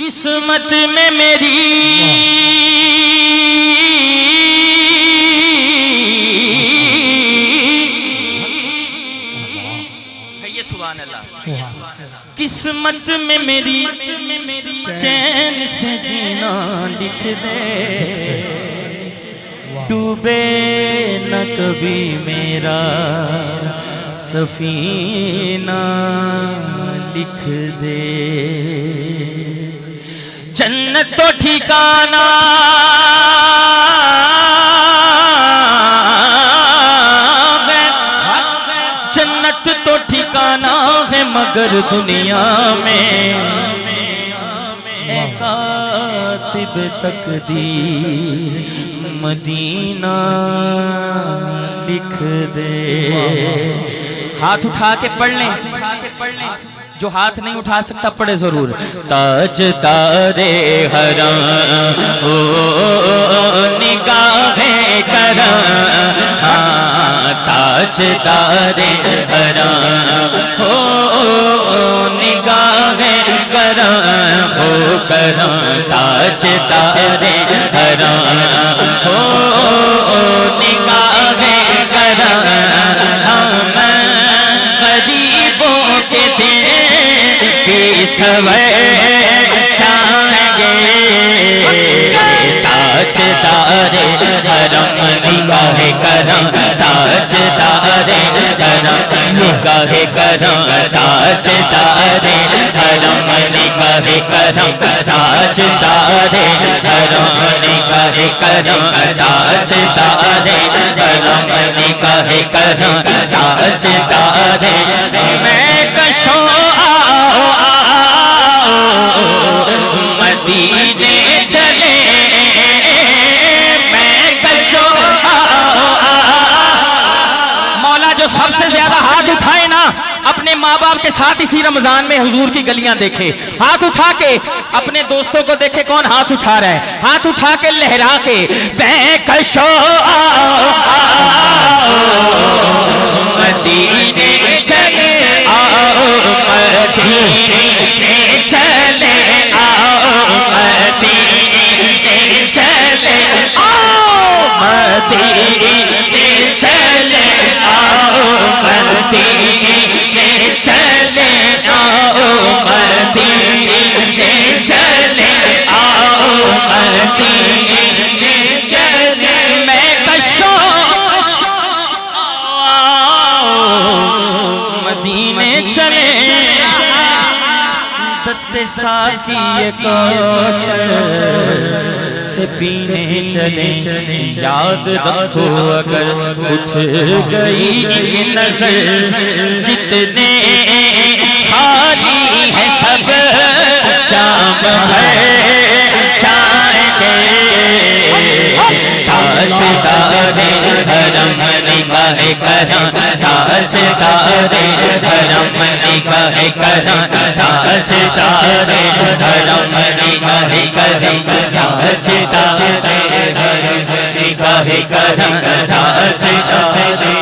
قسمت میں میری سبحان اللہ قسمت میں میری چین سے جینا لکھ دے ڈوبے نہ کبھی میرا سفینہ لکھ دے جنت تو ٹھکانہ جنت تو ٹھکانہ ہے مگر دنیا میں اے کاتب تقدیر مدینہ لکھ دے ہاتھ اٹھا کے پڑھ لیں جو ہاتھ نہیں اٹھا سکتا پڑھے ضرور تاجدار حرم نگاہ کرم تاجدار حرم نگاہ کرم ہو کرم تاجدار حرم نگاہ کرم سوے چاہیں گے تاجدار حرم نگاہ کرم تاجدار حرم نگاہ کرم تاجدار حرم نگاہ کرم تاجدار حرم نگاہ کرم تاجدار حرم نگاہ کرم تاجدار میں کشوں مدینے چلے میں کشوں مولا جو سب سے زیادہ ہاتھ اٹھائے نا اپنے ماں باپ کے ساتھ اسی رمضان میں حضور کی گلیاں دیکھے ہاتھ اٹھا کے اپنے دوستوں کو دیکھے کون ہاتھ اٹھا رہا ہے ہاتھ اٹھا کے لہرا کے میں کشوں مدینے چلے مدینے چلے مدینے چلے مدینے چلے مدینے چلے مدینے چلے مدینے چلے میں کشوں مدینے چلے دستے ساتھی کوثر سے پینے چلے یاد رکھو اگر اٹھ گئی یہ نظر جتنے خالی ہے سب جام ہے چاہیں گے تاجدار حرم نگاہ کرم تاجدار حرم نگاہ کرم تاجدار حرم نگاہ کرم تاجدار حرم نگاہ کرم تاجدار